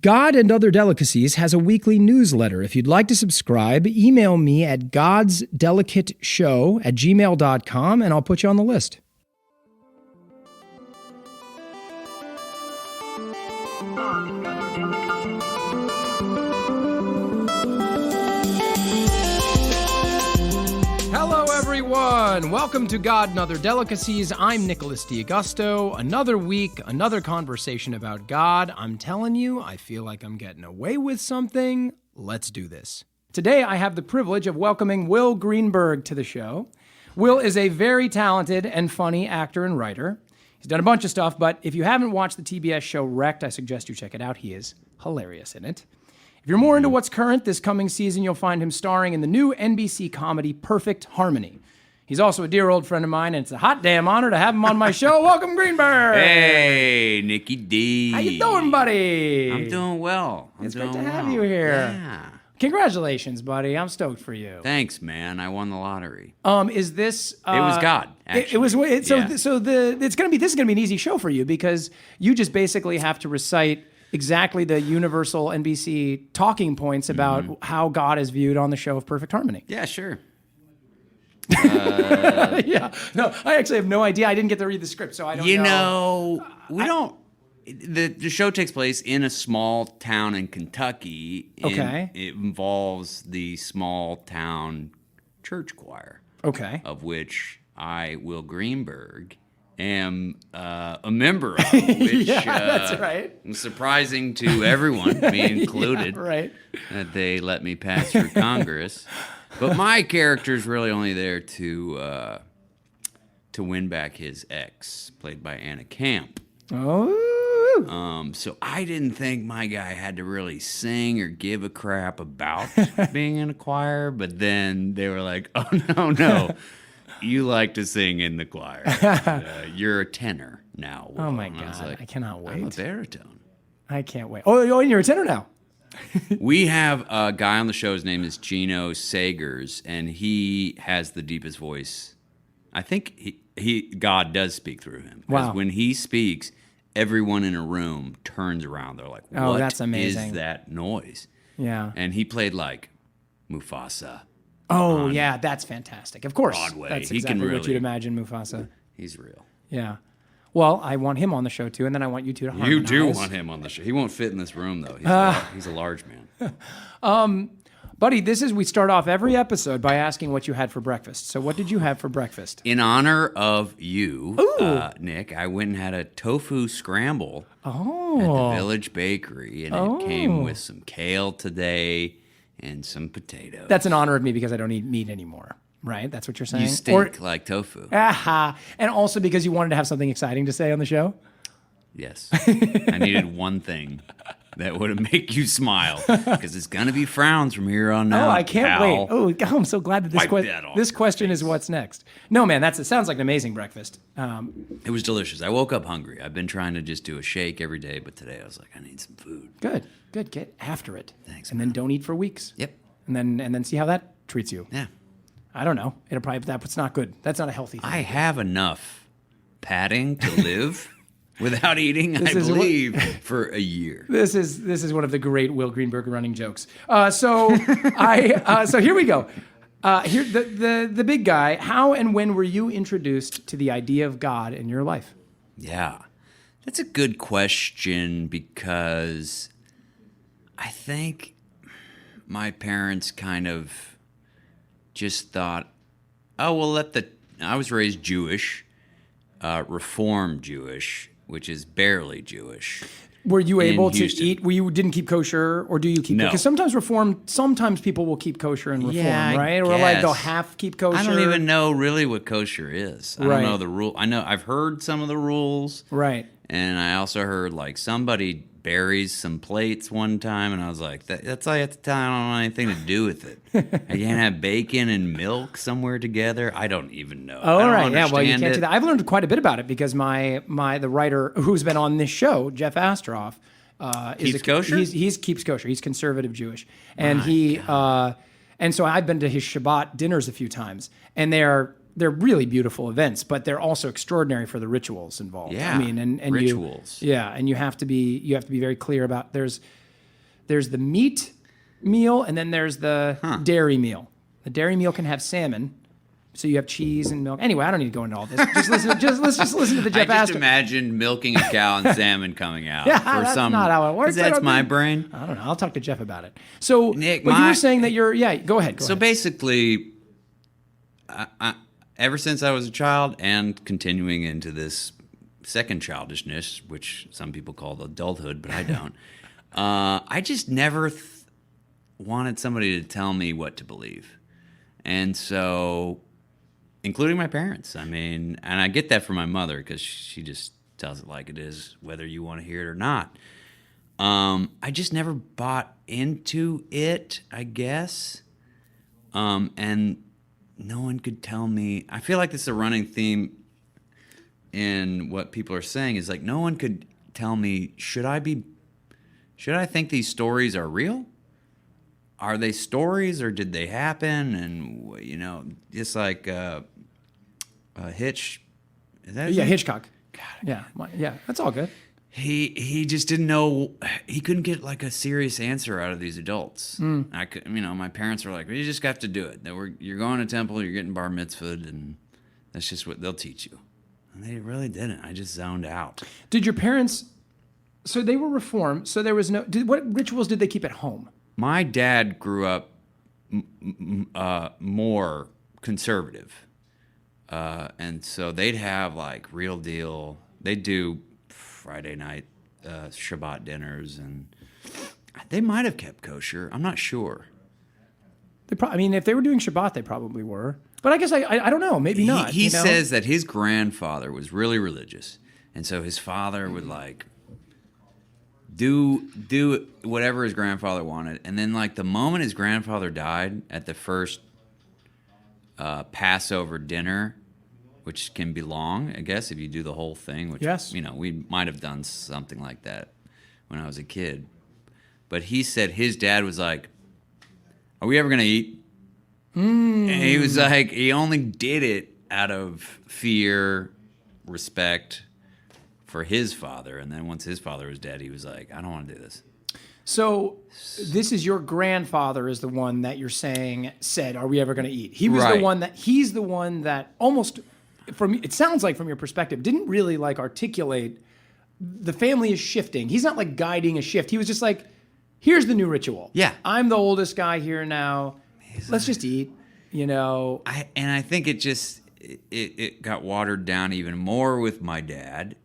God and Other Delicacies has a weekly newsletter. If you'd like to subscribe, email me at godsdelicateshow@gmail.com and I'll put you on the list. Hello, everyone. Welcome to God and Other Delicacies. I'm Nicholas D'Augusto. Another week, another conversation about God. I'm telling you, I feel like I'm getting away with something. Let's do this. Today, I have the privilege of welcoming Will Greenberg to the show. Will is a very talented and funny actor and writer. He's done a bunch of stuff, but if you haven't watched the TBS show Wrecked, I suggest you check it out. He is hilarious in it. If you're more into what's current this coming season, you'll find him starring in the new NBC comedy Perfect Harmony. He's also a dear old friend of mine, and it's a hot damn honor to have him on my show. Welcome, Greenberg! Hey, Nicky D. How you doing, buddy? I'm doing well. It's great to have you here. Yeah. Congratulations, buddy. I'm stoked for you. Than's, man. I won the lottery. Is this? It was God. Actually. This is gonna be an easy show for you because you just basically have to recite exactly the universal NBC talking points about how God is viewed on the show of Perfect Harmony. Yeah, sure. Yeah. No, I actually have no idea. I didn't get to read the script, so I don't know. You know, we don't. The show takes place in a small town in Kentucky. Okay. It involves the small town church choir. Okay. Of which I, Will Greenberg, am a member of, which yeah, that's right. was surprising to everyone, me included, yeah, right. that they let me pass through Congress. But my character's really only there to win back his ex, played by Anna Camp. Oh. So I didn't think my guy had to really sing or give a crap about being in a choir, but then they were like, "Oh no." You like to sing in the choir. You're a tenor now. Oh, my God. I cannot wait. I'm a baritone. I can't wait. Oh, and you're a tenor now. We have a guy on the show. His name is Gino Sagers, and he has the deepest voice. I think God does speak through him. Because when he speaks, everyone in a room turns around. They're like, what that's amazing. is that noise? Yeah. And he played like Mufasa. Oh, yeah, that's fantastic. Of course. Broadway. That's He exactly can what really- you'd imagine Mufasa. He's real. Yeah. Well, I want him on the show, too, and then I want you two to harmonize. You do want him on the show. He won't fit in this room, though. He's a large man. Buddy, we start off every episode by asking what you had for breakfast. So what did you have for breakfast? In honor of you, Nick, I went and had a tofu scramble at the Village Bakery, and it came with some kale today and some potatoes. That's an honor of me because I don't eat meat anymore, right? That's what you're saying? You stink like tofu. Aha. And also because you wanted to have something exciting to say on the show? Yes. I needed one thing that would make you smile, because it's going to be frowns from here on out. Oh, I can't pal. wait. Oh, I'm so glad that this question is what's next. No, man, it sounds like an amazing breakfast. It was delicious. I woke up hungry. I've been trying to just do a shake every day, but today I was like, I need some food. Good. Get after it. Thanks, And then don't eat for weeks. Yep. And then see how that treats you. Yeah. I don't know. That's not good. That's not a healthy thing. I have enough padding to live without eating, I believe, for a year. This is one of the great Will Greenberg running jokes. So here we go. Here the big guy. How and when were you introduced to the idea of God in your life? Yeah, that's a good question, because I think my parents kind of just thought, oh, well, I was raised Jewish, Reformed Jewish, which is barely Jewish. Were you able to Houston. eat? You didn't keep kosher, or do you keep? No. Because sometimes people will keep kosher and Reform, Yeah, I right? Or like guess. they'll half keep kosher. I don't even know really what kosher is. I Right. don't know the rule. I've heard some of the rules. Right. And I also heard like somebody buries some plates one time, and I was like, that's like at the time I don't want anything to do with it. I can't have bacon and milk somewhere together. I don't even know. Oh, I don't right. Yeah. Well, you understand can't do it. that. I've learned quite a bit about it because the writer who's been on this show, Jeff Astroff, Keeps kosher? He's keeps kosher. He's conservative Jewish, and and so I've been to his Shabbat dinners a few times, and they're really beautiful events, but they're also extraordinary for the rituals involved. Yeah, I mean, and rituals. and you have to be very clear about There's the meat meal, and then there's the dairy meal. The dairy meal can have salmon, so you have cheese and milk. Anyway, I don't need to go into all this. Let's just listen to the Jeff I just Astor. imagined milking a cow and salmon coming out. Yeah, that's not how it works. That's my brain. I don't know. I'll talk to Jeff about it. So, Nick, but you were saying that you're. Yeah, go ahead. So basically, ever since I was a child and continuing into this second childishness, which some people call adulthood, but I don't, I just never wanted somebody to tell me what to believe. And so, including my parents, I mean, and I get that from my mother because she just tells it like it is, whether you want to hear it or not. I just never bought into it, I guess. And no one could tell me. I feel like this is a running theme in what people are saying is like, no one could tell me, should I think these stories are real? Are they stories or did they happen? And, you know, just like Hitch. Is that his name? Hitchcock. God, yeah, that's all good. He just didn't know. He couldn't get like a serious answer out of these adults. My parents were like, "You just got to do it. You're going to temple. You're getting bar mitzvahed, and that's just what they'll teach you." And they really didn't. I just zoned out. Did your parents? So they were Reformed. So there was no. What rituals did they keep at home? My dad grew up more conservative, and so they'd have like real deal. They'd do Friday night Shabbat dinners, and they might have kept kosher. I'm not sure. If they were doing Shabbat, they probably were. But I guess I don't know. Maybe not. He says that his grandfather was really religious, and so his father would like do whatever his grandfather wanted, and then like the moment his grandfather died at the first Passover dinner, which can be long, I guess, if you do the whole thing. Which, yes. You know, we might have done something like that when I was a kid. But he said his dad was like, "Are we ever going to eat?" And he was like, he only did it out of fear, respect for his father. And then once his father was dead, he was like, "I don't want to do this." So this is your grandfather is the one that you're saying said, "Are we ever going to eat?" He was Right. He's the one that almost, it sounds like from your perspective, didn't really like articulate the family is shifting. He's not like guiding a shift. He was just like, here's the new ritual. Yeah. I'm the oldest guy here now. Let's just eat, you know. I think it got watered down even more with my dad.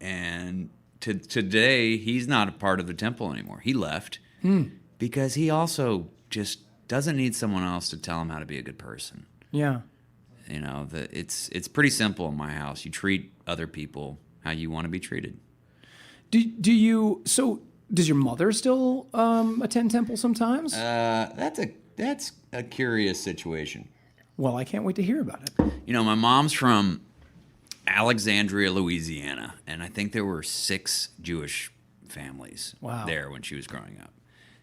And today, he's not a part of the temple anymore. He left because he also just doesn't need someone else to tell him how to be a good person. Yeah. You know, it's pretty simple in my house. You treat other people how you want to be treated. Does your mother still attend temple sometimes? That's a curious situation. Well, I can't wait to hear about it. You know, my mom's from Alexandria, Louisiana, and I think there were 6 Jewish families there when she was growing up.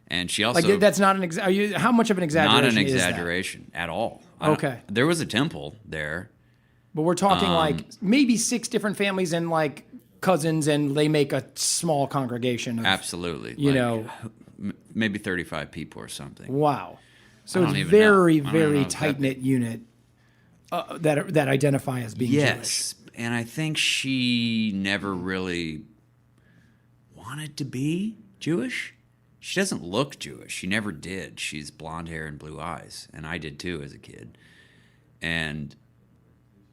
And she also like that's not an how much of an exaggeration? Not an exaggeration at all. Okay. There was a temple there, but we're talking like maybe 6 different families and like cousins, and they make a small congregation. Absolutely, you know, maybe 35 people or something. Wow. So it's very tight knit unit that identify as being Jewish. And I think she never really wanted to be Jewish. She doesn't look Jewish. She never did. She's blonde hair and blue eyes. And I did too as a kid. And,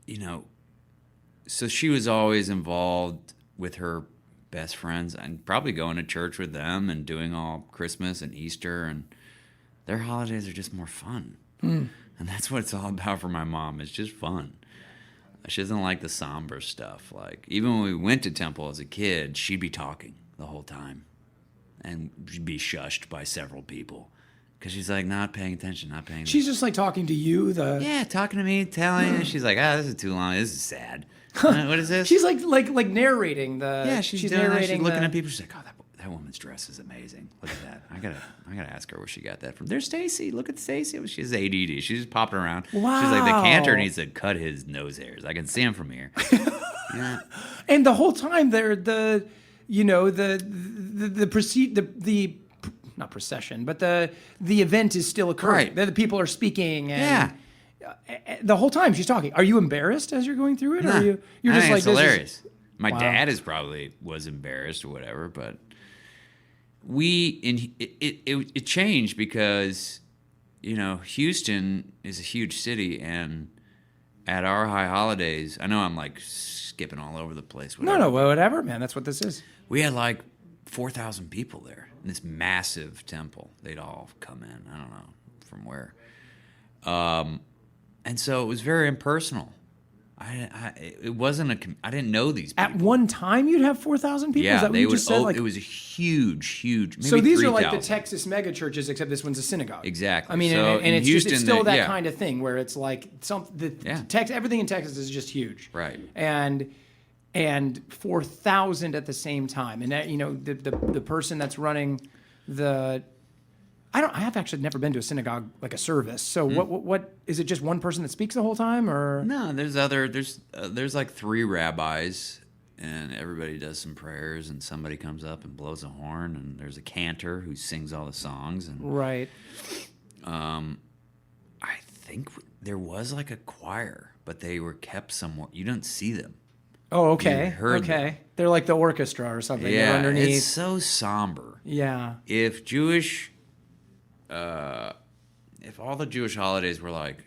you know, so she was always involved with her best friends and probably going to church with them and doing all Christmas and Easter. And their holidays are just more fun. And that's what it's all about for my mom. It's just fun. She doesn't like the somber stuff. Like, even when we went to temple as a kid, she'd be talking the whole time and be shushed by several people because she's like not paying attention. She's just like talking to you. Talking to me, telling. And she's like, this is too long. This is sad. What is this? She's like narrating the. Yeah, she's narrating. She's looking at people. She's like, that woman's dress is amazing. Look at that. I gotta ask her where she got that from. There's Stacy. Look at Stacy. She's ADD. She's just popping around. Wow. She's like, the cantor needs to cut his nose hairs. I can see him from here. Yeah. And the whole time they're not procession, but the event is still occurring. Right. The people are speaking and the whole time she's talking. Are you embarrassed as you're going through it? Or are you're just like, it's hilarious. Wow. My dad was embarrassed or whatever, but it changed because, Houston is a huge city, and at our high holidays, I know I'm like skipping all over the place. No, whatever, man. That's what this is. We had like 4,000 people there in this massive temple. They'd all come in. I don't know from where. And so it was very impersonal. It wasn't I didn't know these people. At one time, you'd have 4,000 people? Yeah, is that what they you would. just said? It was a huge. Maybe so these 3,000. are like the Texas mega churches, except this one's a synagogue. Exactly. I mean, so and it's Houston, it's still that kind of thing where it's like everything in Texas is just huge. Right. And 4,000 at the same time, and that, the person that's running I have actually never been to a synagogue, like a service. So what is it? Just one person that speaks the whole time, or no? There's like 3 rabbis, and everybody does some prayers, and somebody comes up and blows a horn, and there's a cantor who sings all the songs, and right. I think there was like a choir, but they were kept somewhere. You don't see them. Oh, okay. You heard okay. them. They're like the orchestra or something. Yeah, They're underneath. it's so somber. Yeah. If all the Jewish holidays were like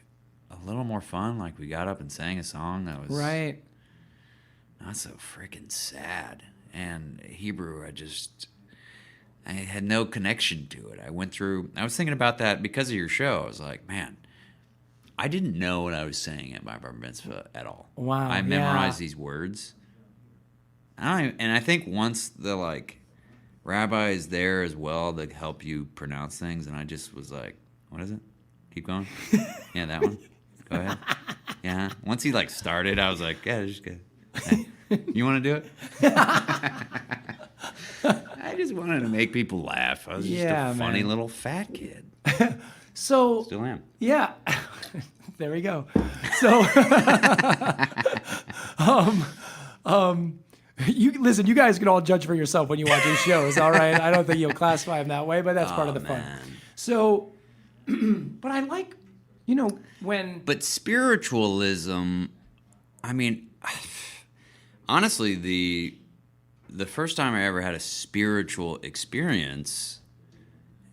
a little more fun, like we got up and sang a song that was right, not so freaking sad. And Hebrew, I had no connection to it. I was thinking about that because of your show. I was like, man, I didn't know what I was saying at my bar mitzvah at all. Wow. I memorized these words. And I think once the rabbi is there as well to help you pronounce things, and I just was like, what is it? Keep going. Yeah, that one. Go ahead. Yeah. Once he started, I was like, yeah, just good. Hey, you want to do it? I just wanted to make people laugh. I was just a funny little fat kid. So still am. Yeah. There we go. So you listen, you guys can all judge for yourself when you watch these shows, all right? I don't think you'll classify them that way, but that's part of the fun. So but I like, when But spiritualism, I mean, honestly, the first time I ever had a spiritual experience,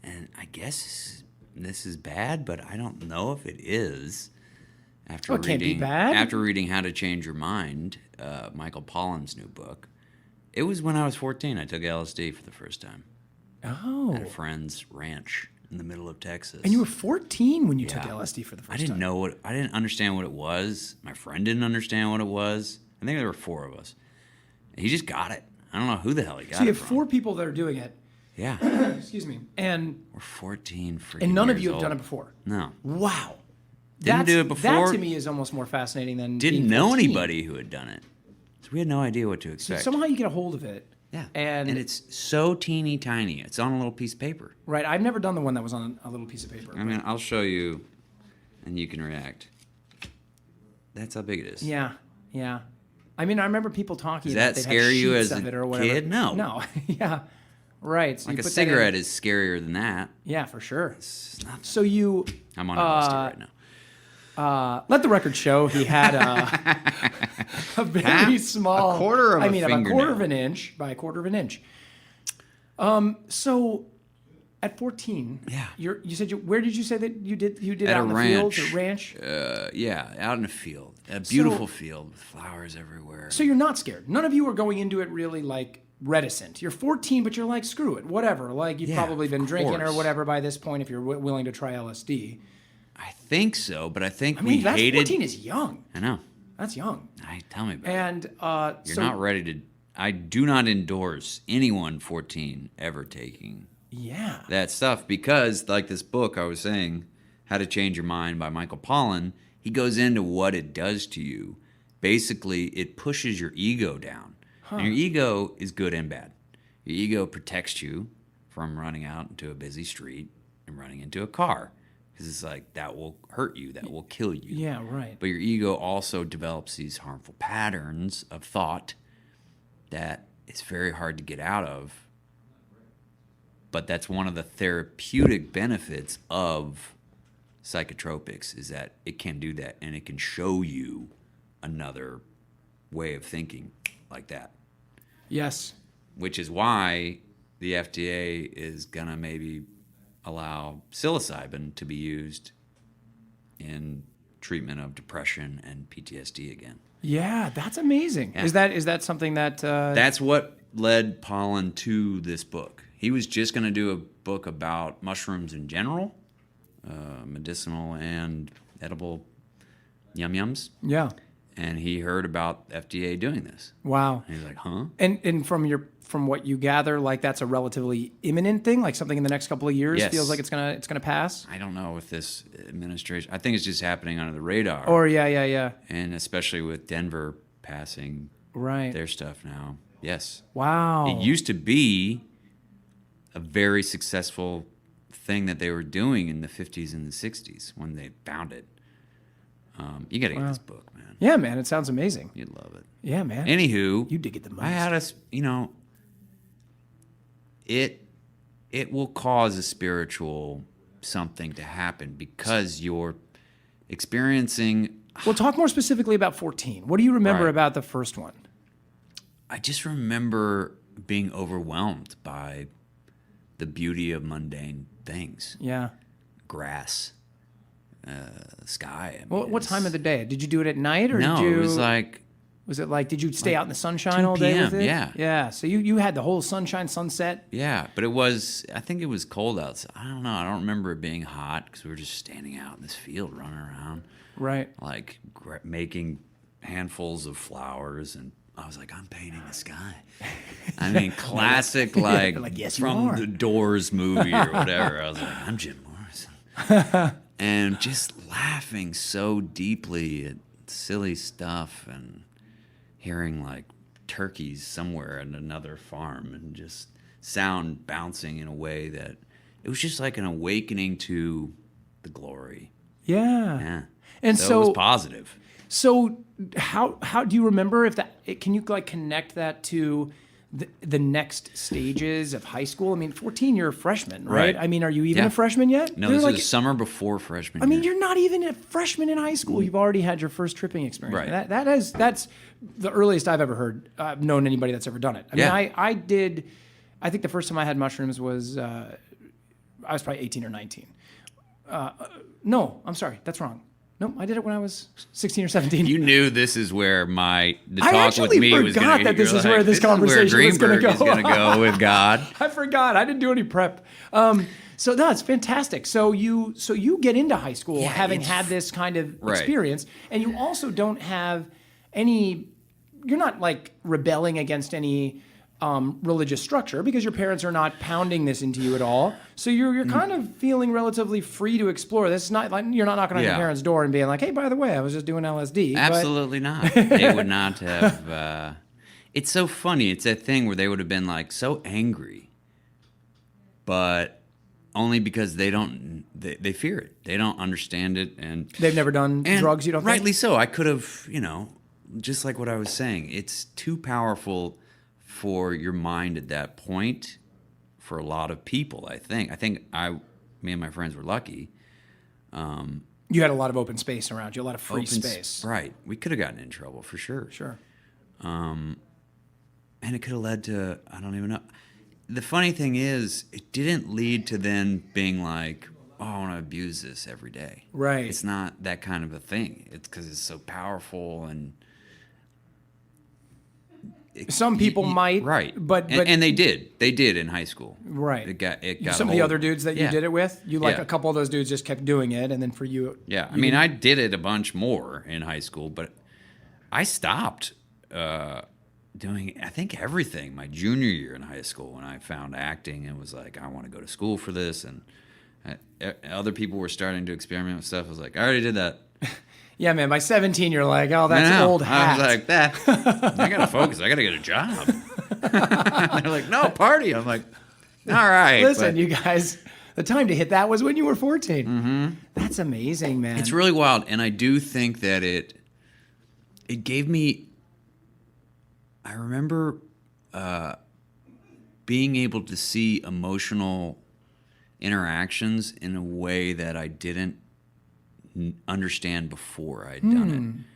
and I guess this is bad, but I don't know if it is. It can't be bad. After reading How to Change Your Mind, Michael Pollan's new book, it was when I was 14. I took LSD for the first time. Oh. At a friend's ranch in the middle of Texas. And you were 14 when you took LSD for the first time. I didn't understand what it was. My friend didn't understand what it was. I think there were 4 of us. He just got it. I don't know who the hell he got it from. So you have 4 people that are doing it. Yeah. Excuse me. And we're 14 freaking and none years of you have old. done it before. No. Wow. Didn't do it before. That to me is almost more fascinating than Didn't being know 14. anybody who had done it. So we had no idea what to expect. So somehow you get a hold of it. Yeah. And it's so teeny tiny. It's on a little piece of paper. Right. I've never done the one that was on a little piece of paper. I mean, I'll show you and you can react. That's how big it is. Yeah. Yeah. I mean, I remember people talking about that scare you as of it or a whatever. kid? No. No. Yeah. Right. So like you a put cigarette is scarier than that. Yeah, for sure. It's not. So you... I'm on LSD right now. Let the record show he had a very small... A quarter of a about a fingernail. quarter of an inch by a quarter of an inch. So at 14, you said where did you say that you did it at out a in the ranch. fields or ranch? Yeah, out in a field. A beautiful field with flowers everywhere. So you're not scared. None of you are going into it really reticent. You're 14, but you're like, screw it, whatever. You've probably been drinking or whatever by this point if you're willing to try LSD. I think so, but I think that's hated... 14 is young. I know. That's young. Tell me about and, it. You're not ready to... I do not endorse anyone 14 ever taking that stuff because, like this book I was saying, How to Change Your Mind by Michael Pollan, he goes into what it does to you. Basically, it pushes your ego down. And your ego is good and bad. Your ego protects you from running out into a busy street and running into a car. Because it's like, that will hurt you, that will kill you. Yeah, right. But your ego also develops these harmful patterns of thought that it's very hard to get out of But that's one of the therapeutic benefits of psychotropics is that it can do that, and it can show you another way of thinking like that. Yes. Which is why the FDA is going to maybe allow psilocybin to be used in treatment of depression and PTSD again. Yeah, that's amazing. Yeah. Is that something that... That's what led Pollan to this book. He was just going to do a book about mushrooms in general, medicinal and edible yum-yums. Yeah. And he heard about FDA doing this. Wow. And he's like, huh? And from what you gather, like that's a relatively imminent thing, like something in the next couple of years feels like it's gonna pass. I don't know with this administration. I think it's just happening under the radar. Or yeah. And especially with Denver passing their stuff now. Yes. Wow. It used to be a very successful thing that they were doing in the 50s and the 60s when they found it. You got to get this book, man. Yeah, man. It sounds amazing. You'd love it. Yeah, man. Anywho, you dig it the most. I had it will cause a spiritual something to happen because you're experiencing. Well, talk more specifically about 14. What do you remember about the first one? I just remember being overwhelmed by the beauty of mundane things. Yeah. Grass. Sky. I mean, well, what time of the day? Did you do it at night, or no? Did you, it was like. Was it like? Did you stay out in the sunshine all day with it? Yeah. Yeah. So you had the whole sunshine sunset. Yeah, but it was. I think it was cold outside. I don't know. I don't remember it being hot because we were just standing out in this field, running around. Right. Like making handfuls of flowers, and I was like, I'm painting the sky. I mean, classic like yes, from the Doors movie or whatever. I was like, I'm Jim Morrison. And just laughing so deeply at silly stuff and hearing like turkeys somewhere at another farm and just sound bouncing in a way that it was just like an awakening to the glory. Yeah. And so it was positive. So how do you remember if that, can you like connect that to the next stages of high school? I mean, 14, you're a freshman, right? I mean, are you even a freshman yet? No, this is summer before freshman. I mean, you're not even a freshman in high school. You've already had your first tripping experience. Right. That's the earliest I've ever heard. I've known anybody that's ever done it. I mean, I think the first time I had mushrooms was, I was probably 18 or 19. No, I'm sorry. That's wrong. No, I did it when I was 16 or 17. You knew this is where the talk with me was going to go. I actually forgot that this is where this conversation was going to go. Greenberg is going to go with God. I forgot. I didn't do any prep. So no, it's fantastic. So you get into high school having had this kind of experience, and you also don't have any. You're not like rebelling against any religious structure because your parents are not pounding this into you at all. So you're kind of feeling relatively free to explore. This is not like you're not knocking on your parents' door and being like, "Hey, by the way, I was just doing LSD." Absolutely not. They would not have. It's so funny. It's that thing where they would have been like so angry, but only because they don't. They fear it. They don't understand it, and they've never done drugs. You don't. Rightly so. I could have. Just like what I was saying. It's too powerful for your mind at that point for a lot of people, I think. Me and my friends were lucky. You had a lot of open space around you, a lot of free space. Right. We could have gotten in trouble for sure. Sure. And it could have led to, I don't even know. The funny thing is, it didn't lead to then being like, oh, I want to abuse this every day. Right. It's not that kind of a thing. It's because it's so powerful and... Some people might, but and they did in high school, right? It got some of the other dudes that you did it with. You a couple of those dudes just kept doing it, and then for you, I mean, I did it a bunch more in high school, but I stopped doing I think everything my junior year in high school when I found acting and was like, I want to go to school for this, and other people were starting to experiment with stuff. I was like, I already did that. Yeah, man. By 17, you're like, oh, that's old hat. I was like, that. I gotta focus. I gotta get a job. They're like, no, party. I'm like, all right. Listen, you guys, the time to hit that was when you were 14. Mm-hmm. That's amazing, man. It's really wild, and I do think that it gave me. I remember being able to see emotional interactions in a way that I didn't understand before I'd done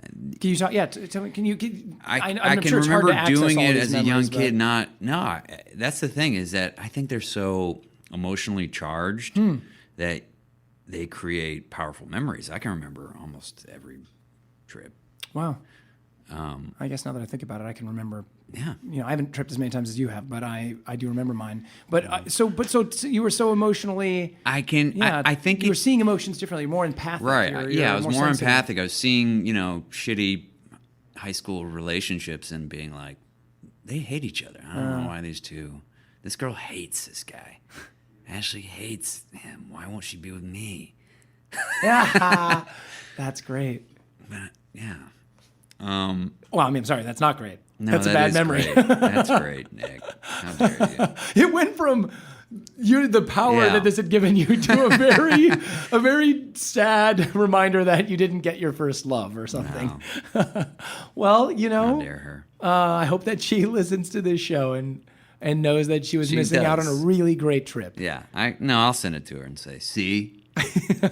it. Can you talk? Yeah, tell me. Can you? I can remember doing it as a young kid. That's the thing, is that I think they're so emotionally charged that they create powerful memories. I can remember almost every trip. Wow. I guess now that I think about it, I can remember. Yeah. I haven't tripped as many times as you have, but I do remember mine. But so you were so emotionally. I think you were seeing emotions differently, more empathic. Right. I was more empathic. I was seeing, shitty high school relationships and being like, they hate each other. I don't know why this girl hates this guy. Ashley hates him. Why won't she be with me? Yeah. That's great. But, yeah. Well, I mean, I'm sorry, that's not great. No, that's a bad memory. Great. That's great, Nick. How dare you? It went from the power that this had given you to a very sad reminder that you didn't get your first love or something. No. Well, How dare her? I hope that she listens to this show and knows that she was missing out on a really great trip. Yeah. I'll send it to her and say, see? You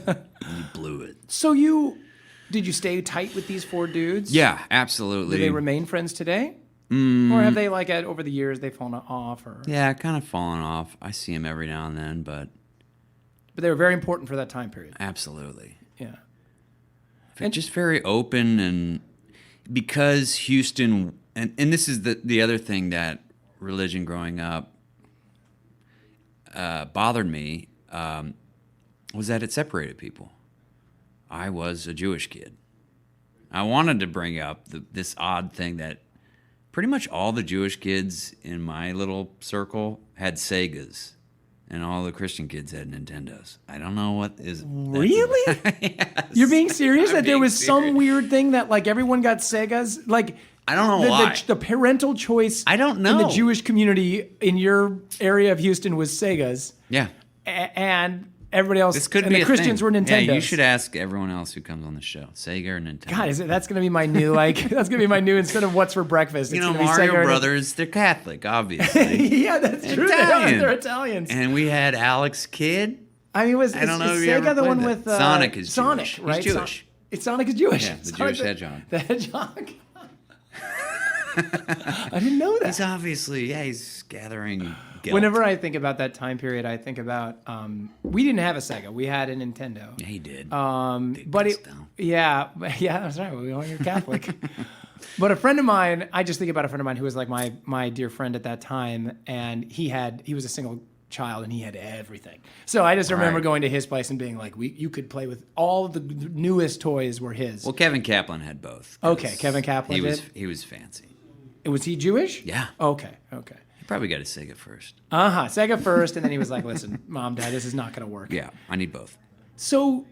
blew it. So did you stay tight with these 4 dudes? Yeah, absolutely. Do they remain friends today? Or have they, over the years, they've fallen off? Or yeah, kind of fallen off. I see them every now and then, but they were very important for that time period. Absolutely. Yeah. And just very open, and because Houston, and this is the other thing that religion growing up bothered me, was that it separated people. I was a Jewish kid. I wanted to bring up this odd thing that pretty much all the Jewish kids in my little circle had Segas, and all the Christian kids had Nintendos. I don't know what is... Really? Yes. You're being serious? That there was some weird thing that everyone got Segas? I don't know why. The parental choice I don't know. in the Jewish community in your area of Houston was Segas. Yeah. And everybody else, this could and be the Christians were Nintendos. Yeah, you should ask everyone else who comes on the show. Sega or Nintendo. God, that's going to be my new, that's going to be my new, instead of what's for breakfast. Mario Brothers, they're Catholic, obviously. Yeah, that's true. They're Italians. And we had Alex Kidd. I mean, is Sega the one that. with... Sonic is Sonic, Jewish. right? He's Jewish. Sonic is Jewish. Yeah, the Jewish hedgehog. The hedgehog. I didn't know that. He's obviously, he's gathering guilt. Whenever I think about that time period, I think about we didn't have a Sega. We had a Nintendo. Yeah, he did. That's right. You're Catholic. But a friend of mine, I just think about a friend of mine who was my dear friend at that time, and he was a single child and he had everything. So I just remember going to his place and being like, you could play with all the newest toys were his. Well, Kevin Kaplan had both. Okay, Kevin Kaplan did? He was fancy. Was he Jewish? Yeah. Okay. He probably got a Sega first. Sega first, and then he was like, listen, Mom, Dad, this is not going to work. Yeah, I need both. So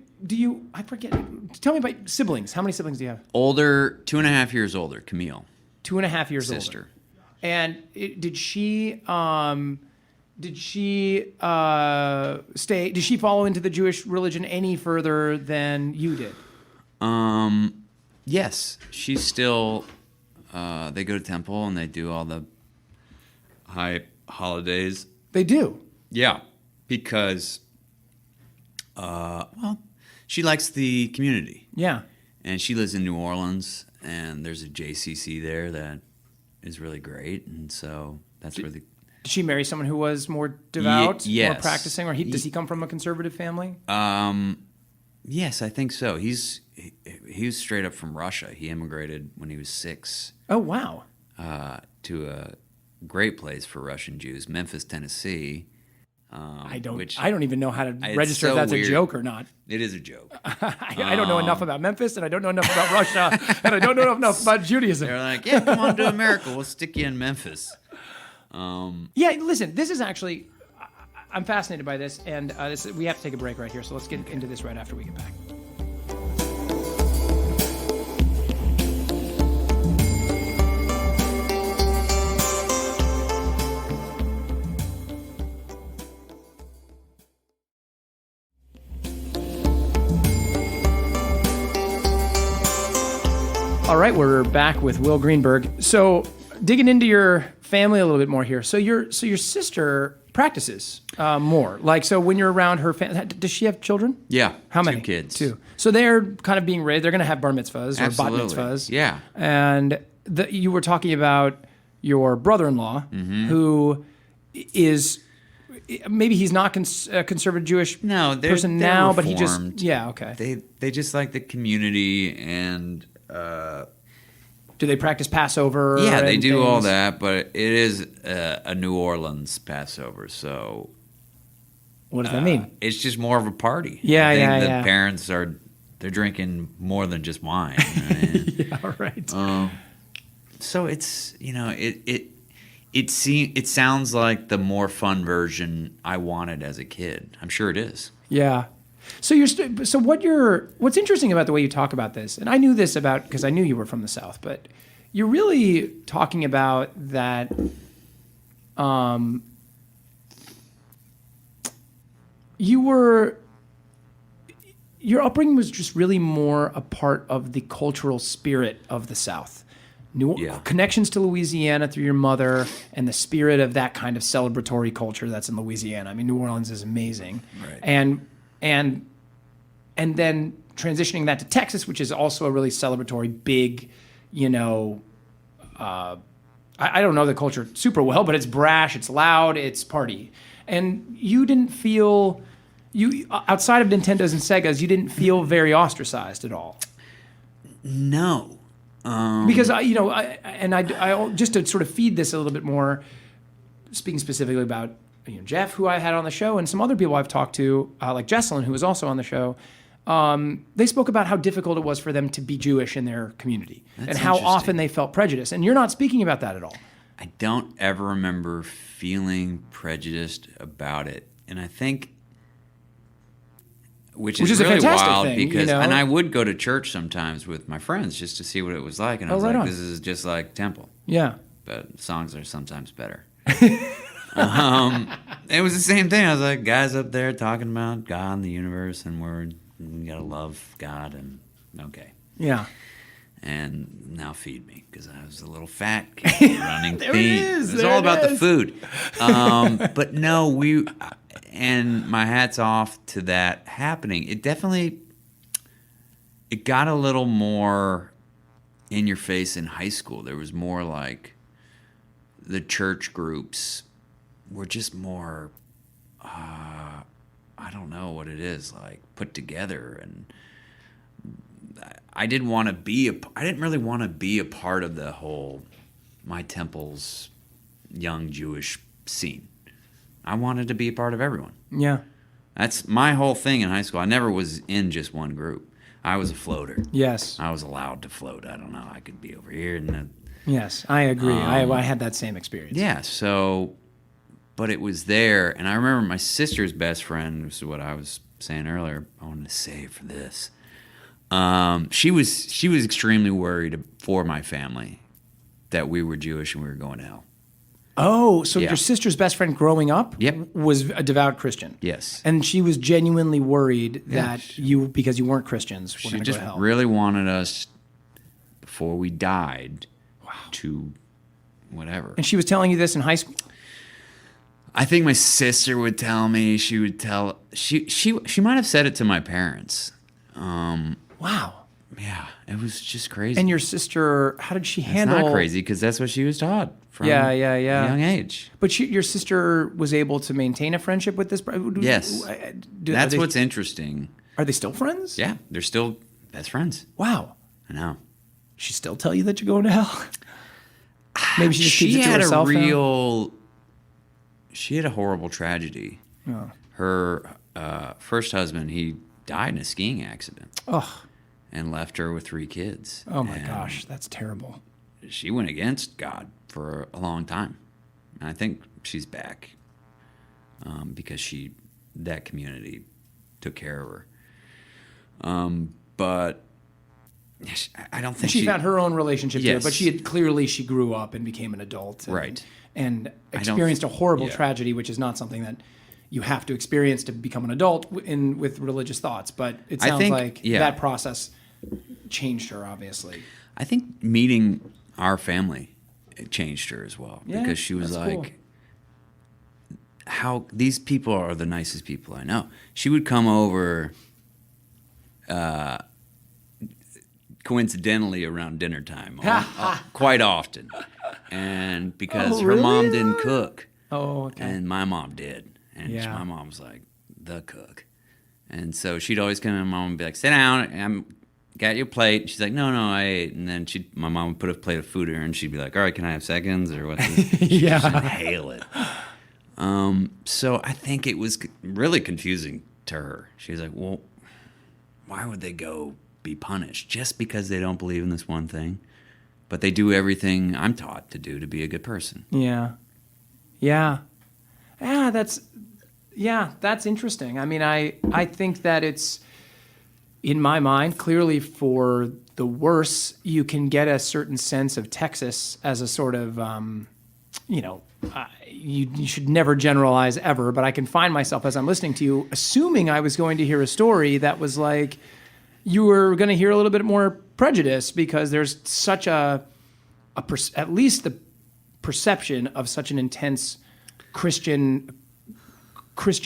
I forget, tell me about siblings. How many siblings do you have? Older, 2.5 years older, Camille. 2.5 years older. Sister. And did she follow into the Jewish religion any further than you did? Yes. She's still... they go to temple and they do all the high holidays. They do? Yeah, because, she likes the community. Yeah. And she lives in New Orleans, and there's a JCC there that is really great, and so that's where the... Did she marry someone who was more devout, yes. more practicing, or does he come from a conservative family? Yes, I think so. He was straight up from Russia. He immigrated when he was 6. Oh, wow. To a great place for Russian Jews, Memphis, Tennessee. I don't even know how to register if that's weird. A joke or not. It is a joke. I don't know enough about Memphis, and I don't know enough about Russia, and I don't know enough about Judaism. They're like, yeah, come on to America. We'll stick you in Memphis. Yeah, listen, this is actually... I'm fascinated by this, and we have to take a break right here, so let's get into this right after we get back. All right, we're back with Will Greenberg. So, digging into your family a little bit more here. So your sister practices more. Like, so when you're around her family, does she have children? Yeah. How many? 2 kids. 2. So they're kind of being raised. They're going to have bar mitzvahs or bat mitzvahs. Yeah. And you were talking about your brother-in-law, who is maybe he's not a conservative Jewish person now, reformed. but he just They just like the community and. Do they practice Passover? Yeah, they do things? all that, but it is a New Orleans Passover, so. What does that mean? It's just more of a party. Yeah, I think the yeah. parents they're drinking more than just wine. Yeah, right. So it's it sounds like the more fun version I wanted as a kid. I'm sure it is. Yeah. So what's interesting about the way you talk about this, and I knew this because I knew you were from the South, but you're really talking about that. Your upbringing was just really more a part of the cultural spirit of the South. Connections to Louisiana through your mother and the spirit of that kind of celebratory culture that's in Louisiana. I mean, New Orleans is amazing. Right. And then transitioning that to Texas, which is also a really celebratory, big, I don't know the culture super well, but it's brash, it's loud, it's party. And you didn't feel, outside of Nintendos and Segas, you didn't feel very ostracized at all. No. Because I just to sort of feed this a little bit more, speaking specifically about Jeff, who I had on the show, and some other people I've talked to, like Jesselyn, who was also on the show, they spoke about how difficult it was for them to be Jewish in their community and how often they felt prejudice. And you're not speaking about that at all. I don't ever remember feeling prejudiced about it. And I think, which is really a fantastic wild thing, because, and I would go to church sometimes with my friends just to see what it was like. And I was like, this is just like temple. Yeah. But songs are sometimes better. It was the same thing. I was like, guys up there talking about God and the universe, and we gotta love God, and okay. Yeah. And now feed me, because I was a little fat kid running There theme. it is. It was all about the food. But no, and my hat's off to that happening. It got a little more in your face in high school. There was more like the church groups were just more, I don't know what it is, like put together, and I didn't really want to be a part of the whole My Temple's young Jewish scene. I wanted to be a part of everyone. Yeah. That's my whole thing in high school. I never was in just one group. I was a floater. Yes. I was allowed to float. I don't know. I could be over here and Yes, I agree. I had that same experience. yeah, so, but it was there, and I remember my sister's best friend, this is what I was saying earlier, I wanted to save for this. She was extremely worried for my family that we were Jewish and we were going to hell. Oh, so Yeah. your sister's best friend growing up was a devout Christian. Yes. And she was genuinely worried that because you weren't Christians, were She going to go just to hell. really wanted us, before we died, to whatever. And she was telling you this in high school? I think my sister would tell me. She would tell. She might have said it to my parents. Wow. Yeah, it was just crazy. And your sister, how did she handle? It's not crazy because that's what she was taught from a young age. But your sister was able to maintain a friendship with this. Yes. That's what's interesting. Are they still friends? Yeah, they're still best friends. Wow. I know. She still tell you that you're going to hell? Maybe she just keeps it to herself. She had a horrible tragedy. Oh. Her first husband, he died in a skiing accident. Oh. And left her with 3 kids. Oh my gosh, that's terrible. She went against God for a long time. And I think she's back because that community took care of her. But I don't think she found her own relationship Yes. too. But she grew up and became an adult. Right. And experienced a horrible tragedy, which is not something that you have to experience to become an adult with religious thoughts. But it sounds like that process changed her, obviously. I think meeting our family it changed her as well, Yeah, because she was like, cool. how these people are the nicest people I know. She would come over coincidentally around dinner time quite often, and because her mom didn't cook, and my mom did, and my mom was like the cook, and so she'd always come in. Mom would be like, "Sit down, got your plate." She's like, "No, I ate." And then my mom would put a plate of food in her, and she'd be like, "All right, can I have seconds or what?" She'd inhale it. So I think it was really confusing to her. She was like, "Well, why would they go be punished just because they don't believe in this one thing? But they do everything I'm taught to do to be a good person." That's interesting. I mean, I think that it's, in my mind, clearly for the worse, you can get a certain sense of Texas as a sort of, you should never generalize ever, but I can find myself as I'm listening to you assuming I was going to hear a story that was like, you were going to hear a little bit more prejudice because there's such at least the perception of such an intense Christian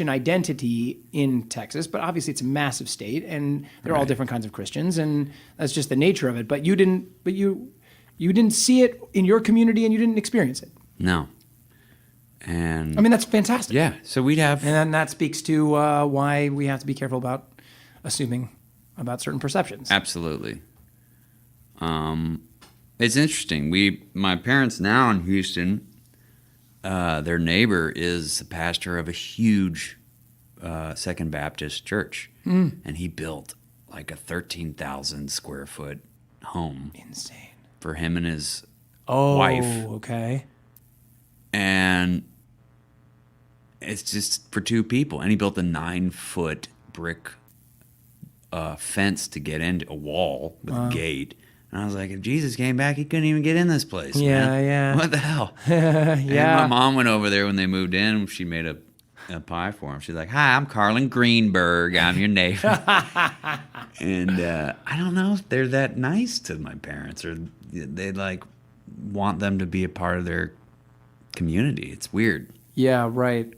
identity in Texas, but obviously it's a massive state and they're all different kinds of Christians, and that's just the nature of it. But you didn't see it in your community and you didn't experience it. No. And I mean, that's fantastic. Yeah. So we'd have, and then that speaks to why we have to be careful about assuming about certain perceptions. Absolutely. It's interesting. My parents now in Houston, their neighbor is the pastor of a huge Second Baptist church, and he built like a 13,000 square foot home. Insane. For him and his wife. Oh, okay. And it's just for two people. And he built a 9-foot brick fence to get into a wall with a gate. And I was like, if Jesus came back, he couldn't even get in this place. Man. What the hell? And my mom went over there when they moved in. She made a pie for him. She's like, "Hi, I'm Carlin Greenberg. I'm your neighbor." And I don't know if they're that nice to my parents, or they like want them to be a part of their community. It's weird. Yeah, right.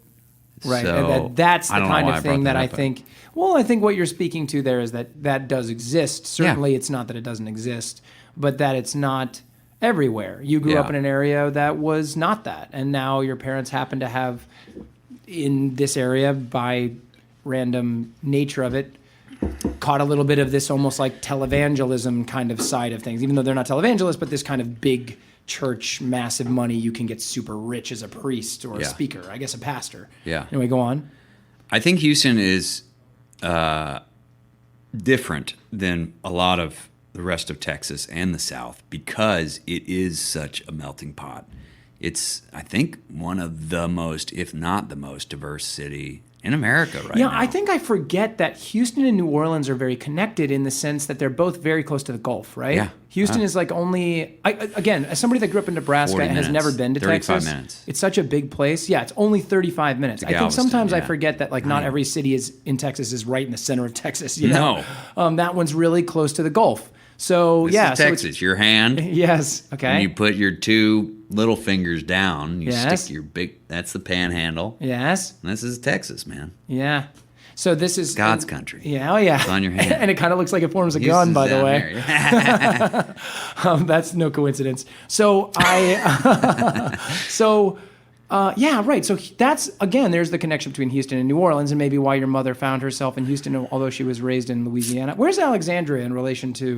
Right. So, and that's the kind of thing that I up. think, I think what you're speaking to there is that does exist. Certainly it's not that it doesn't exist, but that it's not everywhere. You grew up in an area that was not that, and now your parents happen to have, in this area, by random nature of it, caught a little bit of this almost like televangelism kind of side of things, even though they're not televangelists, but this kind of big church, massive money, you can get super rich as a priest or a speaker, I guess a pastor. Yeah. Anyway, go on. I think Houston is different than a lot of the rest of Texas and the South because it is such a melting pot. It's, I think, one of the most, if not the most diverse city in America right now. Yeah, I think I forget that Houston and New Orleans are very connected in the sense that they're both very close to the Gulf, right? Yeah. Houston is like only, again, as somebody that grew up in Nebraska and has never been to 35 Texas, minutes. It's such a big place. Yeah, it's only 35 minutes. I think sometimes I forget that like not every city in Texas is right in the center of Texas. You know? No. That one's really close to the Gulf. So this is Texas, your hand. Yes. Okay. And you put your two little fingers down. You stick your that's the panhandle. Yes. And this is Texas, man. Yeah. So this is God's country. Yeah. Oh yeah. It's on your hand. And it kind of looks like it forms a gun, by the way. That's no coincidence. So yeah, right. So that's, again, there's the connection between Houston and New Orleans, and maybe why your mother found herself in Houston, although she was raised in Louisiana. Where's Alexandria in relation to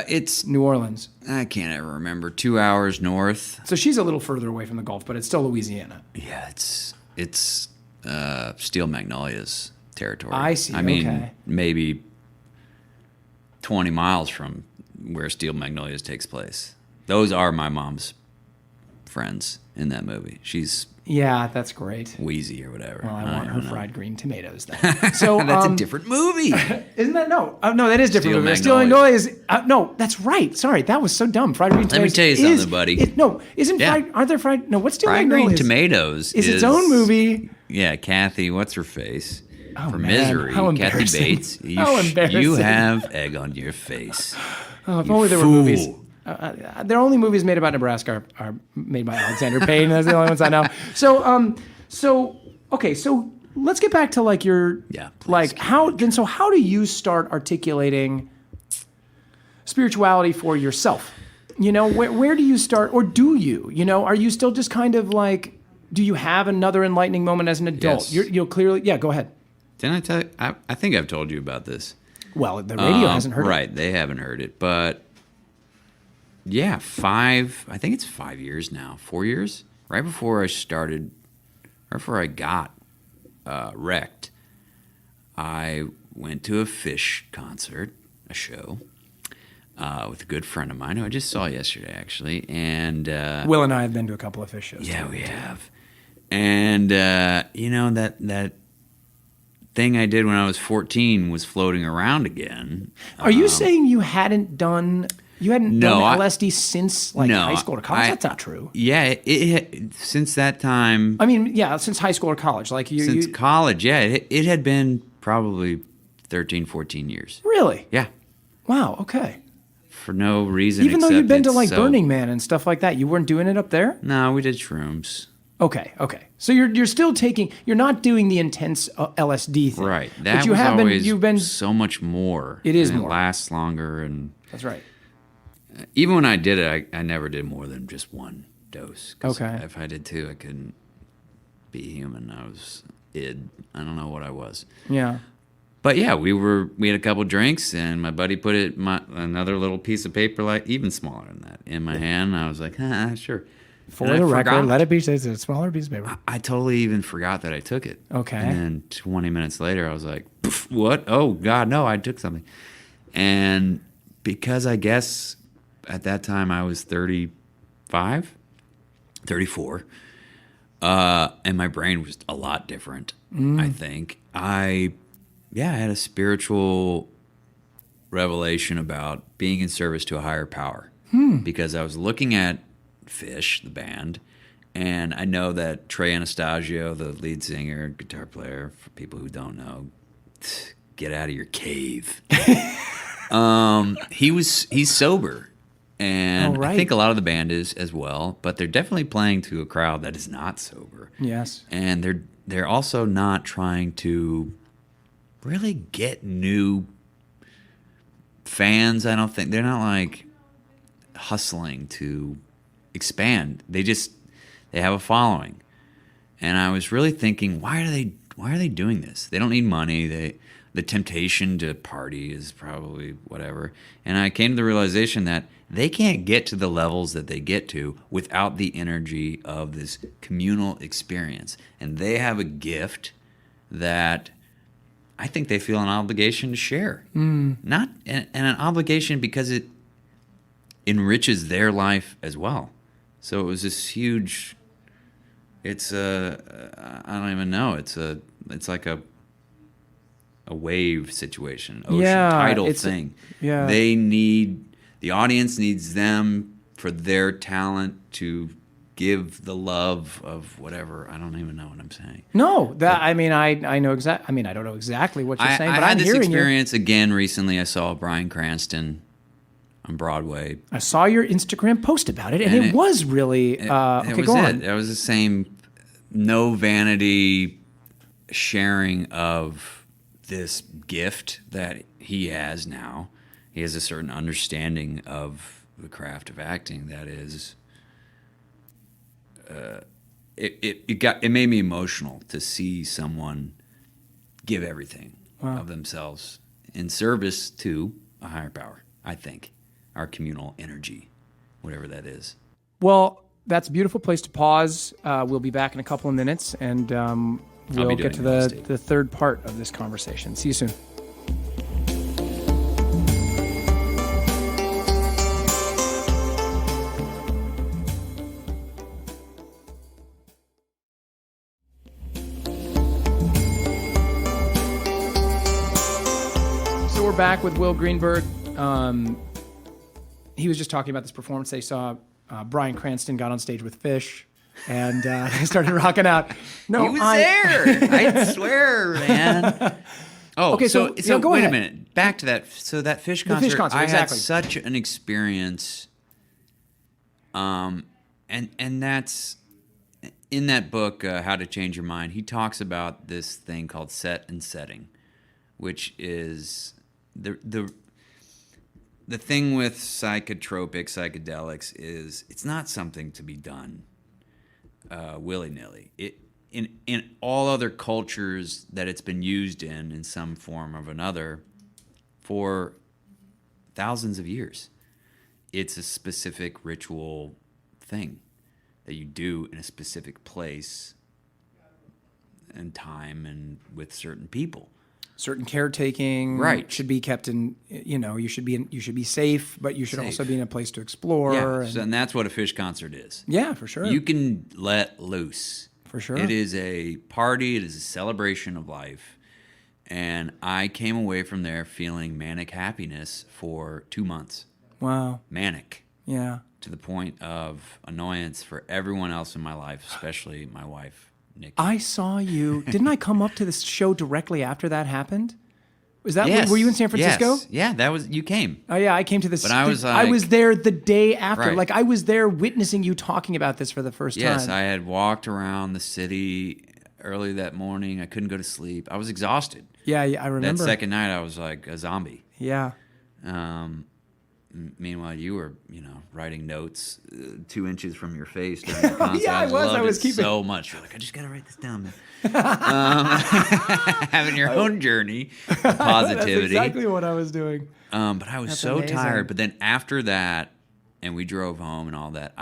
it's New Orleans? I can't ever remember. 2 hours north. So she's a little further away from the Gulf, but it's still Louisiana. Yeah, it's Steel Magnolias territory. I see. I mean, maybe 20 miles from where Steel Magnolias takes place. Those are my mom's friends in that movie. She's that's great. Wheezy or whatever. Well, I want her fried green tomatoes then. So that's a different movie. Isn't that no? No, that is different. Steel Magnolias. No, that's right. Sorry, that was so dumb. Fried green tomatoes. Let me tell you something, buddy. Aren't there fried? No, what's Steel Fried Magnolias? Green Tomatoes is its own movie. Yeah, Kathy, what's her face? Oh, from man. Misery. How Kathy embarrassing. Bates. How embarrassing. You have egg on your face. Oh, if only there were movies. the only movies made about Nebraska are made by Alexander Payne. That's the only ones I know. So let's get back to like your how do you start articulating spirituality for yourself? You know, where do you start, or do you? You know, are you still just kind of like, do you have another enlightening moment as an adult? Yes. You'll clearly, go ahead. Didn't I tell you? I think I've told you about this. Well, the radio hasn't heard it. Right, they haven't heard it. But yeah, I think it's 5 years now, 4 years? Right before I got wrecked, I went to a PHISH concert, a show, with a good friend of mine who I just saw yesterday, actually. And Will and I have been to a couple of PHISH shows. Yeah, we have. And, that thing I did when I was 14 was floating around again. Are you saying you hadn't done LSD since high school or college? That's not true. Yeah, since that time. I mean, yeah, since high school or college. Since college, yeah. It had been probably 13, 14 years. Really? Yeah. Wow, okay. For no reason Even though you'd been to Burning Man and stuff like that, you weren't doing it up there? No, we did shrooms. Okay. So you're still you're not doing the intense LSD thing. Right. That you've been so much more. It is more. It lasts longer. And that's right. Even when I did it, I never did more than just one dose. Okay. If I did two, I couldn't be human. I was id. I don't know what I was. Yeah. But yeah, we had a couple drinks, and my buddy put another little piece of paper, like even smaller than that, in my hand. And I was like, sure. For the record, let it be said, it's a smaller piece of paper. I totally even forgot that I took it. Okay. And then 20 minutes later, I was like, what? Oh, God, no, I took something. And because I guess at that time I was 34, and my brain was a lot different, I think. I had a spiritual revelation about being in service to a higher power. Because I was looking at PHISH, the band, and I know that Trey Anastasio, the lead singer, guitar player, for people who don't know, get out of your cave. He's sober, and I think a lot of the band is as well, but they're definitely playing to a crowd that is not sober. Yes. And they're also not trying to really get new fans. I don't think they're not like hustling to expand. They have a following. And I was really thinking, why are they doing this? They don't need money. The temptation to party is probably whatever. And I came to the realization that they can't get to the levels that they get to without the energy of this communal experience. And they have a gift that I think they feel an obligation to share. Not and an obligation because it enriches their life as well. So it was this huge. It's I don't even know. It's like a wave situation, ocean tidal thing. Yeah. The audience needs them for their talent to give the love of whatever. I don't even know what I'm saying. No, I know exactly. I mean, I don't know exactly what you're saying, but I I'm had this hearing experience again recently. I saw Bryan Cranston on Broadway. I saw your Instagram post about it, and it was really okay. Go on. It was the same, no vanity sharing of this gift that he has now. He has a certain understanding of the craft of acting that is. It made me emotional to see someone give everything of themselves in service to a higher power. I think. Our communal energy, whatever that is. Well, that's a beautiful place to pause. We'll be back in a couple of minutes, and we'll get to the third part of this conversation. See you soon. So we're back with Will Greenberg. He was just talking about this performance they saw. Bryan Cranston got on stage with PHISH, and they started rocking out. No, he was there. I swear, man. Oh, okay. So go wait ahead. a minute. Back to that. So that PHISH concert, PHISH concert, I exactly. had such an experience And that's in that book, How to Change Your Mind. He talks about this thing called set and setting, which is the thing with psychedelics is it's not something to be done willy-nilly. In all other cultures that it's been used in some form or another for thousands of years, it's a specific ritual thing that you do in a specific place and time and with certain people. Certain caretaking, right, should be kept in. You should be safe, but you should also be in a place to explore. Yeah, and that's what a PHISH concert is. Yeah, for sure. You can let loose. For sure. It is a party. It is a celebration of life. And I came away from there feeling manic happiness for 2 months. Wow. Manic. Yeah. To the point of annoyance for everyone else in my life, especially my wife. Nikki. I saw you. Didn't I come up to this show directly after that happened? Was that yes. Were you in San Francisco? Yes. Yeah, that was you came. Oh yeah, I came to this. But I was there the day after. Right. Like I was there witnessing you talking about this for the first time. Yes, I had walked around the city early that morning. I couldn't go to sleep. I was exhausted. Yeah, I remember. That second night, I was like a zombie. Yeah. Meanwhile, you were, writing notes 2 inches from your face during the concert. Yeah, I was keeping so much. You're like, I just gotta write this down, man. Having your own journey, of positivity. That's exactly what I was doing. But I was so amazing. tired. But then after that, and we drove home and all that,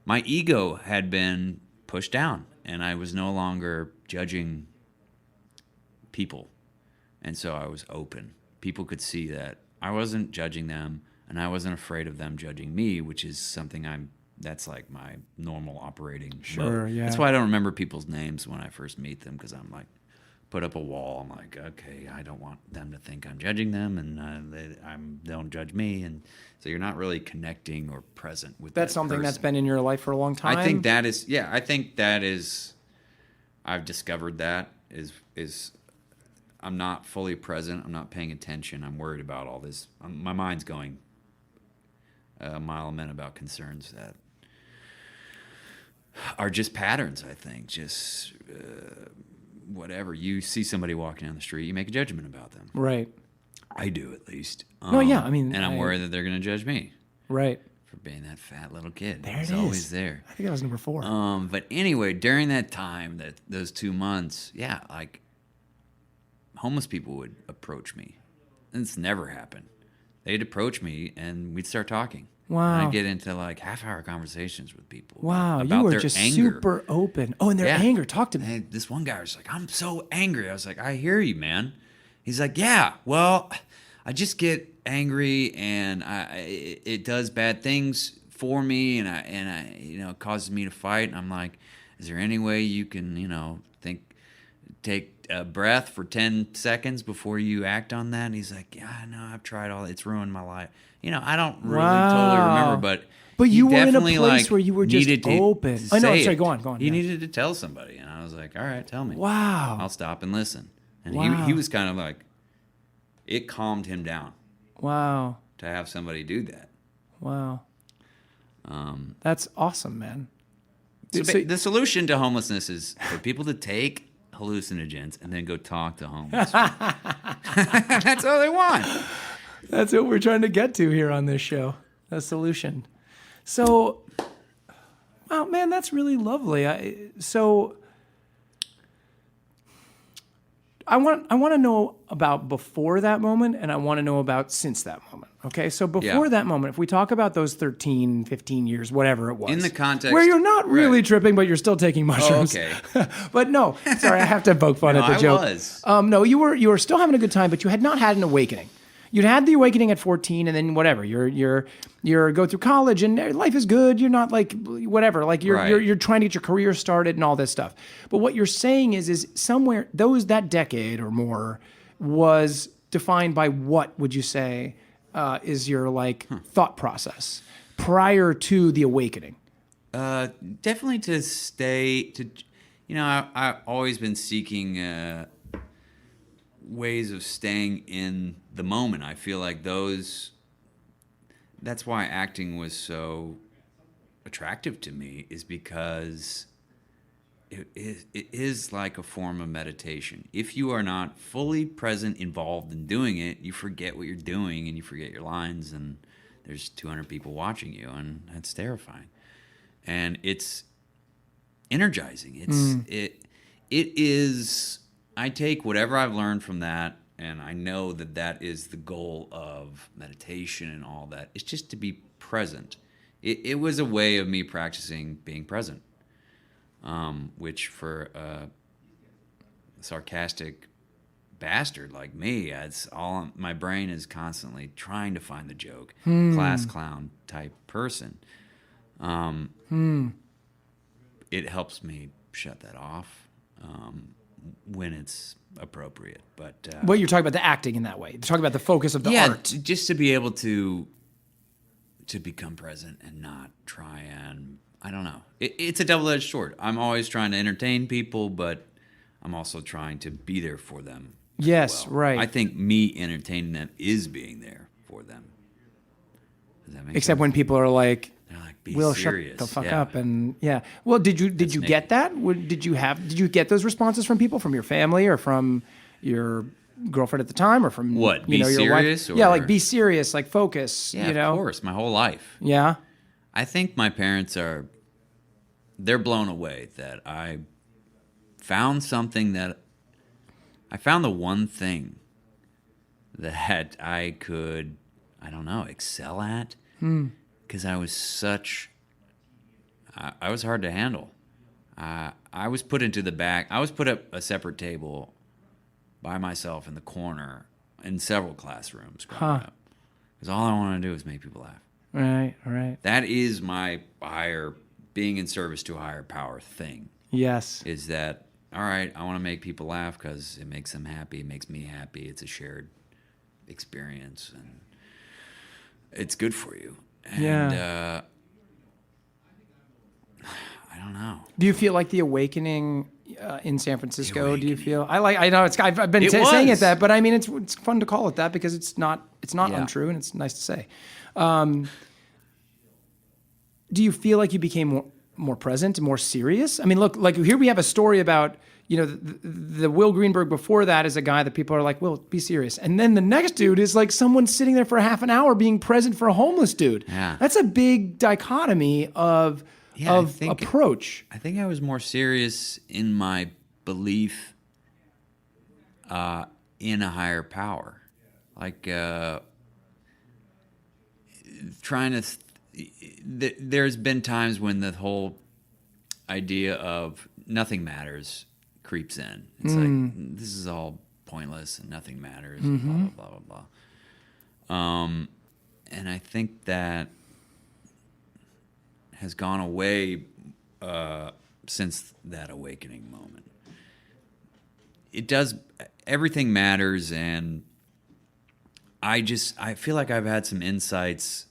my ego had been pushed down, and I was no longer judging people, and so I was open. People could see that I wasn't judging them, and I wasn't afraid of them judging me, which is something that's like my normal operating mode. Yeah. That's why I don't remember people's names when I first meet them, because I'm like, put up a wall. I'm like, okay, I don't want them to think I'm judging them, and they don't judge me. And so you're not really connecting or present with That's that something person. that's been in your life for a long time? I think that is, I've discovered that is I'm not fully present. I'm not paying attention. I'm worried about all this. My mind's going a mile a minute about concerns that are just patterns, I think. Just whatever. You see somebody walking down the street, you make a judgment about them. Right. I do, at least. No, yeah, I mean... And I'm worried that they're going to judge me. Right. For being that fat little kid. There it is. Always there. I think I was number 4. But anyway, during that time, those 2 months, yeah, like... homeless people would approach me. And it's never happened. They'd approach me and we'd start talking. Wow. And I'd get into like half-hour conversations with people. Wow, about you were their just anger. super open. Oh, and their anger. Talk to me. And this one guy was like, I'm so angry. I was like, I hear you, man. He's like, yeah, well, I just get angry and it does bad things for me and I it causes me to fight. And I'm like, is there any way you can, take a breath for 10 seconds before you act on that? And he's like, yeah, no, I've tried all. It's ruined my life. I don't really totally remember, but you were in a definitely, place where you were just open. I know. Sorry, go on. He yeah. needed to tell somebody, and I was like, all right, tell me. Wow. I'll stop and listen. And Wow. he was kind of like, it calmed him down. Wow. To have somebody do that. Wow. That's awesome, man. So the solution to homelessness is for people to take hallucinogens and then go talk to homeless people. That's all they want. That's what we're trying to get to here on this show. The solution. So, wow, man, that's really lovely. I want to know about before that moment, and I want to know about since that moment. Okay, so before that moment, if we talk about those 13, 15 years, whatever it was. In the context. Where you're not really tripping, but you're still taking mushrooms. Oh, okay. But no, sorry, I have to poke fun at the joke. I was. No, you were still having a good time, but you had not had an awakening. You'd had the awakening at 14, and then whatever. You're go through college, and life is good. You're not like whatever. Like you're trying to get your career started and all this stuff. But what you're saying is somewhere that decade or more was defined by what would you say is your thought process prior to the awakening? Definitely to stay to. I've always been seeking ways of staying in the moment. I feel like that's why acting was so attractive to me, is because it is like a form of meditation. If you are not fully present, involved in doing it, you forget what you're doing and you forget your lines, and there's 200 people watching you, and that's terrifying. And it's energizing. It is. I take whatever I've learned from that, and I know that is the goal of meditation and all that. It's just to be present. It was a way of me practicing being present, which for a sarcastic bastard like me, it's all my brain is constantly trying to find the joke, class clown type person. It helps me shut that off when it's appropriate. But what you're talking about, the acting in that way. You're talking about the focus of the art. Just to be able to become present and not try and, I don't know. It's a double-edged sword. I'm always trying to entertain people, but I'm also trying to be there for them. Yes, right. I think me entertaining them is being there for them. Does that make sense? Except when people are like, they're like, be Will, serious. shut the fuck up. And yeah. Well, did you get that? Did you get those responses from people, from your family or from your girlfriend at the time, or from what? Be your serious? wife? Yeah, like be serious, like focus. Yeah, of course. My whole life. Yeah. I think my parents they're blown away that I found something I found the one thing that I could, I don't know, excel at. Because I was I was hard to handle. I was put into the back. I was put at a separate table by myself in the corner in several classrooms growing up. Because all I wanted to do was make people laugh. Right. That is my being in service to a higher power thing. Yes. Is that, all right, I want to make people laugh because it makes them happy. It makes me happy. It's a shared experience. And it's good for you. And I don't know. Do you feel like the awakening in San Francisco? Do you feel? I know I've been saying it that, but I mean it's fun to call it that because it's not untrue, and it's nice to say. Do you feel like you became more present and more serious? I mean, look, like here we have a story about, the Will Greenberg before that is a guy that people are like, Will, be serious. And then the next dude is like someone sitting there for half an hour being present for a homeless dude. Yeah. That's a big dichotomy of approach. I think I was more serious in my belief in a higher power. Like trying to... there's been times when the whole idea of nothing matters creeps in. It's like, this is all pointless and nothing matters, and blah, blah, blah, blah. And I think that has gone away since that awakening moment. Everything matters, and I feel like I've had some insights.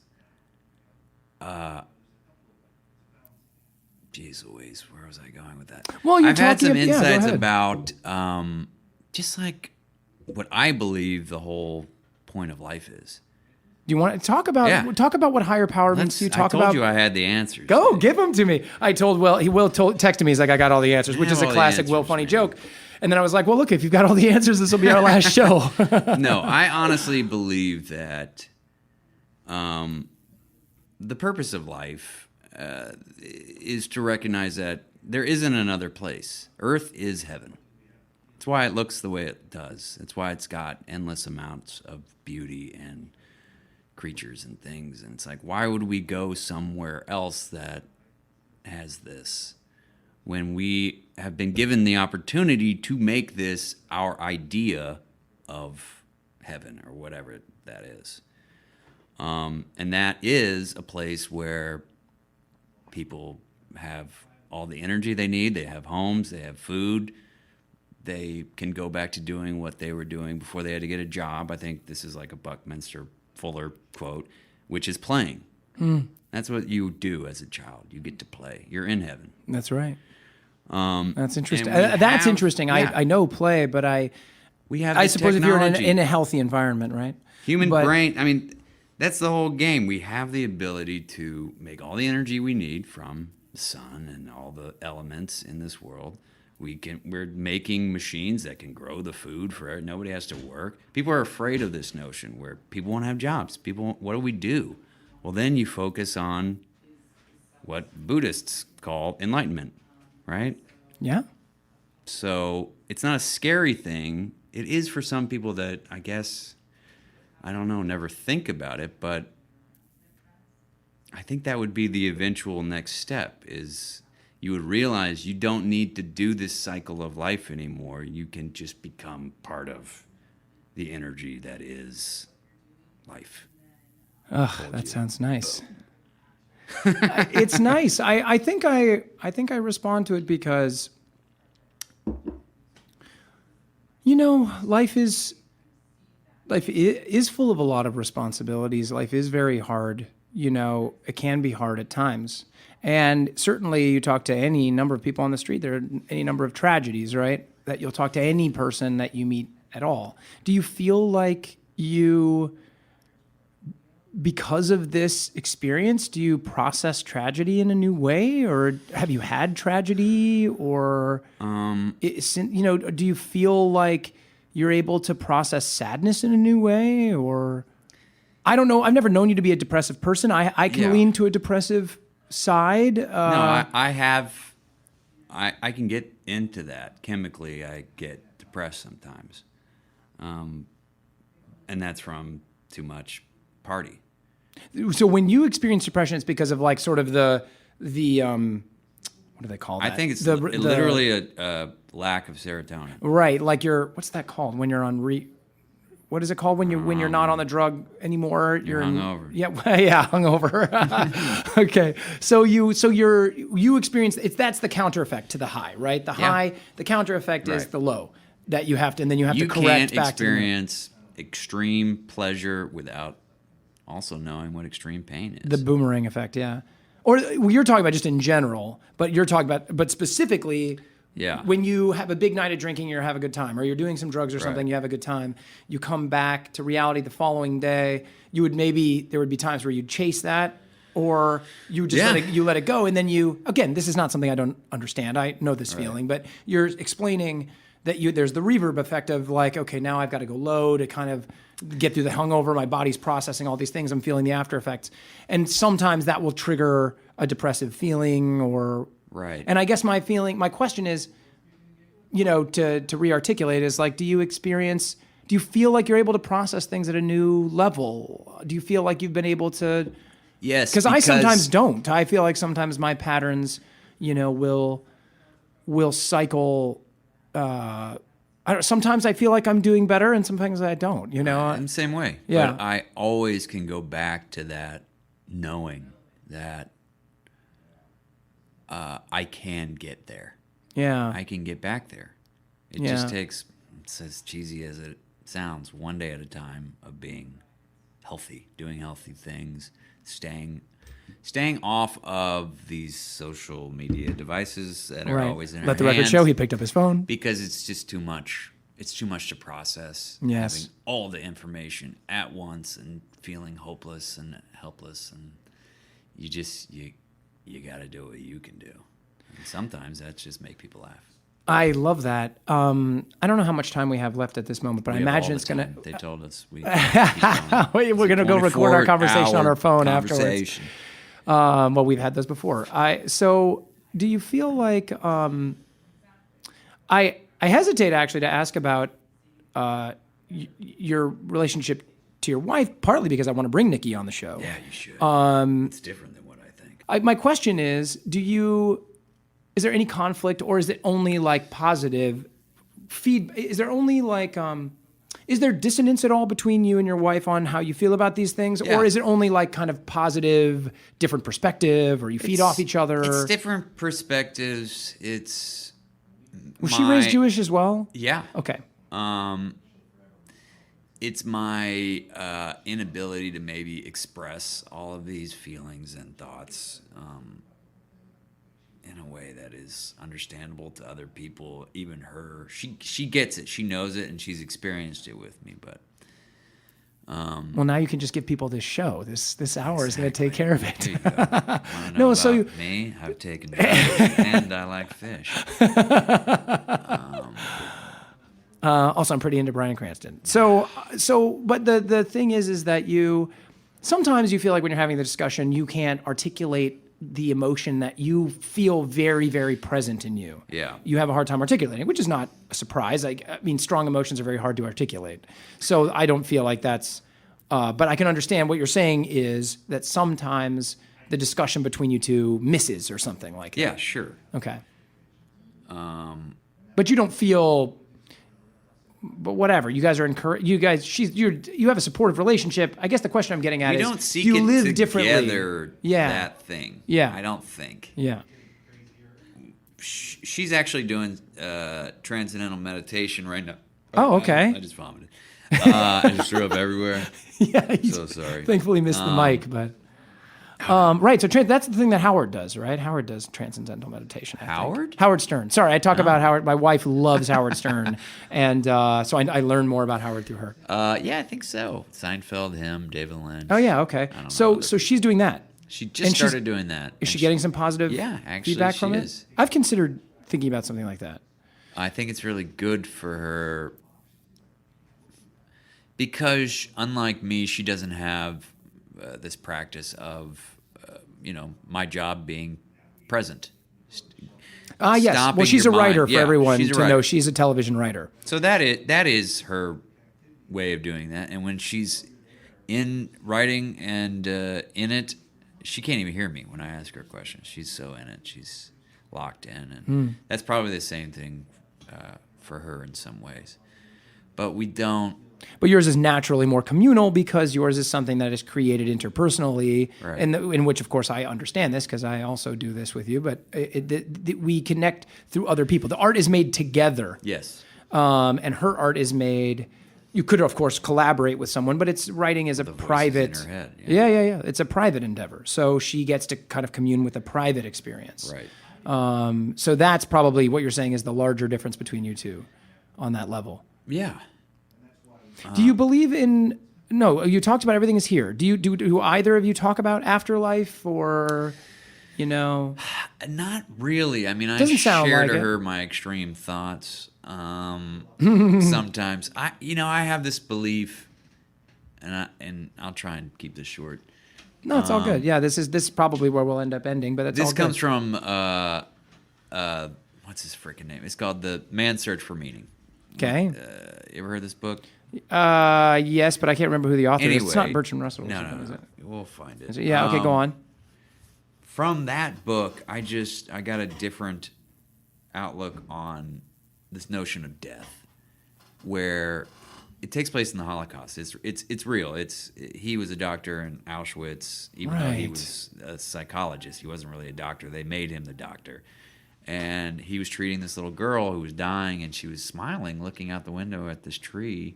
Geez Louise, where was I going with that? Well, I've had some insights about just like what I believe the whole point of life is. Do you want to talk about what higher power means to you? I told you I had the answers. Go, give them to me. I told Will. Will texted me. He's like, I got all the answers, which is a classic Will funny joke. And then I was like, well, look, if you've got all the answers, this will be our last show. No, I honestly believe that the purpose of life is to recognize that there isn't another place. Earth is heaven. That's why it looks the way it does. That's why it's got endless amounts of beauty and creatures and things. And it's like, why would we go somewhere else that has this when we have been given the opportunity to make this our idea of heaven or whatever that is? And that is a place where people have all the energy they need. They have homes. They have food. They can go back to doing what they were doing before they had to get a job. I think this is like a Buckminster Fuller quote, which is playing. That's what you do as a child. You get to play. You're in heaven. That's right. That's interesting. That's interesting. Yeah. I know play, but I suppose technology. If you're in a healthy environment, right? Human brain. I mean, That's the whole game. We have the ability to make all the energy we need from the sun and all the elements in this world. We're making machines that can grow the food for it. Nobody has to work. People are afraid of this notion where people won't have jobs. What do we do? Well, then you focus on what Buddhists call enlightenment, right? Yeah. So it's not a scary thing. It is for some people that, I guess, I don't know, never think about it, but I think that would be the eventual next step, is you would realize you don't need to do this cycle of life anymore. You can just become part of the energy that is life. Ugh, that sounds nice. It's nice. I think I respond to it because, life is full of a lot of responsibilities. Life is very hard. It can be hard at times. And certainly you talk to any number of people on the street, there are any number of tragedies, right? That you'll talk to any person that you meet at all. Do you feel like because of this experience, do you process tragedy in a new way? Or have you had tragedy? Or, do you feel like you're able to process sadness in a new way? Or, I don't know. I've never known you to be a depressive person. I can lean to a depressive side. No, I have. I can get into that. Chemically, I get depressed sometimes. And that's from too much party. So when you experience depression, it's because of like sort of the what do they call that? I think it's literally a lack of serotonin. Right, like what's that called when you're on what is it called when you're not on the drug anymore? You're hungover. Hungover. Okay, so you experience that's the counter effect to the high, right? The high, the counter effect is the low that you have to, and then you have to correct back to. You can't experience extreme pleasure without also knowing what extreme pain is. The boomerang effect, yeah. Or you're talking about just in general, but specifically. Yeah. When you have a big night of drinking, you have a good time, or you're doing some drugs or something, you have a good time. You come back to reality the following day. There would be times where you'd chase that, or you just let it go, and then again, this is not something I don't understand. I know this feeling, but you're explaining that there's the reverb effect of like, okay, now I've got to go low to kind of get through the hungover. My body's processing all these things. I'm feeling the after effects, and sometimes that will trigger a depressive feeling or. Right. And I guess my question is, to re-articulate is like, do you feel like you're able to process things at a new level? Do you feel like you've been able to? Yes. Because I sometimes don't. I feel like sometimes my patterns, will cycle. Sometimes I feel like I'm doing better, and sometimes I don't. I'm the same way. Yeah. But I always can go back to that, knowing that. I can get there. Yeah. I can get back there. It just takes, it's as cheesy as it sounds, one day at a time of being healthy, doing healthy things, staying off of these social media devices that are always in our hands. Let the record show he picked up his phone. Because it's just too much. It's too much to process. Yes. Having all the information at once and feeling hopeless and helpless, and you got to do what you can do. And sometimes that's just make people laugh. I love that. I don't know how much time we have left at this moment, but I imagine it's going to... They told us we're going to go record our conversation on our phone afterwards. Well, we've had those before. So do you feel like... I hesitate actually to ask about your relationship to your wife, partly because I want to bring Nikki on the show. Yeah, you should. It's different than what I think. My question is, is there any conflict, or is it only like positive feedback? Is there only like, is there dissonance at all between you and your wife on how you feel about these things? Yeah. Or is it only like kind of positive, different perspective, or you feed off each other? It's different perspectives. Was she raised Jewish as well? Yeah. Okay. It's my inability to maybe express all of these feelings and thoughts in a way that is understandable to other people, even her. She gets it. She knows it, and she's experienced it with me. But Well, now you can just give people this show. This hour is going to take care of it. There you go. No, so me, I've taken drugs and I like fish. Also, I'm pretty into Bryan Cranston. But the thing is that sometimes you feel like when you're having the discussion, you can't articulate the emotion that you feel very, very present in you. Yeah. You have a hard time articulating, which is not a surprise. I mean, strong emotions are very hard to articulate. So I don't feel like that's, but I can understand what you're saying is that sometimes the discussion between you two misses or something like that. Yeah, sure. Okay. But you don't feel, but whatever. You guys are encouraged. You have a supportive relationship. I guess the question I'm getting at is, don't seek do you it live together, differently? Yeah. That thing. Yeah. I don't think. Yeah. She's actually doing transcendental meditation right now. Oh, okay. I just vomited. I just threw up everywhere. Yeah. So sorry. Thankfully missed the mic, but. Right, so that's the thing that Howard does, right? Howard does transcendental meditation. Howard Stern. Sorry, I talk about Howard. My wife loves Howard Stern, and so I learned more about Howard through her. Yeah, I think so. Seinfeld, him, David Lynch. Oh yeah, okay. So she's doing that. She just started doing that. Is she getting some positive feedback from it? Is. I've considered thinking about something like that. I think it's really good for her because, unlike me, she doesn't have this practice of, my job being present. Yes. Well, she's a writer for everyone to know. She's a television writer. So that is her way of doing that. And when she's in writing and in it, she can't even hear me when I ask her questions. She's so in it. She's locked in. And that's probably the same thing for her in some ways. But we don't. But yours is naturally more communal because yours is something that is created interpersonally, right. In which, of course, I understand this because I also do this with you. But we connect through other people. The art is made together. Yes. And her art is made. You could, of course, collaborate with someone, but it's writing is a private. In her head, yeah. It's a private endeavor. So she gets to kind of commune with a private experience. Right. So that's probably what you're saying is the larger difference between you two on that level. Yeah. Do you believe in? No, you talked about everything is here. Do either of you talk about afterlife or, Not really. I mean, I like share to her my extreme thoughts. Sometimes I have this belief, and I'll try and keep this short. No, it's all good. Yeah, this is probably where we'll end up ending, but that's all good. This comes from what's his freaking name? It's called The Man's Search for Meaning. Okay. You ever heard this book? Yes, but I can't remember who the author is. It's not Bertrand Russell. No. Is it? We'll find it. Is it? Yeah. Okay. Go on. From that book, I got a different outlook on this notion of death, where it takes place in the Holocaust. It's real. He was a doctor in Auschwitz, even though he was a psychologist. He wasn't really a doctor. They made him the doctor. And he was treating this little girl who was dying, and she was smiling, looking out the window at this tree.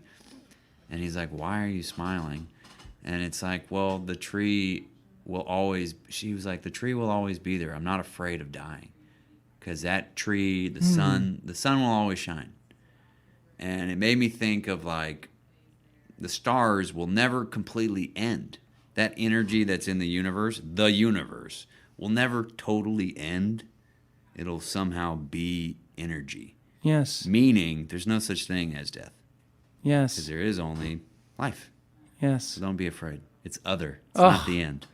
And he's like, "Why are you smiling?" And it's like, "Well, the tree will always," she was like, "The tree will always be there. I'm not afraid of dying. Because that tree, the sun will always shine." And it made me think of like, the stars will never completely end. That energy that's in the universe will never totally end. It'll somehow be energy. Yes. Meaning there's no such thing as death. Yes. Because there is only life. Yes. So don't be afraid. It's other. It's not the end.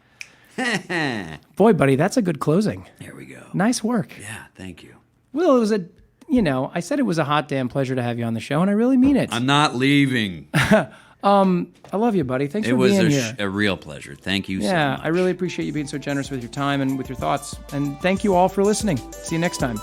Boy, buddy, that's a good closing. There we go. Nice work. Yeah, thank you. Well, it was I said it was a hot damn pleasure to have you on the show, and I really mean it. I'm not leaving. I love you, buddy. Thanks for being here. It was a real pleasure. Thank you so much. Yeah, I really appreciate you being so generous with your time and with your thoughts. And thank you all for listening. See you next time.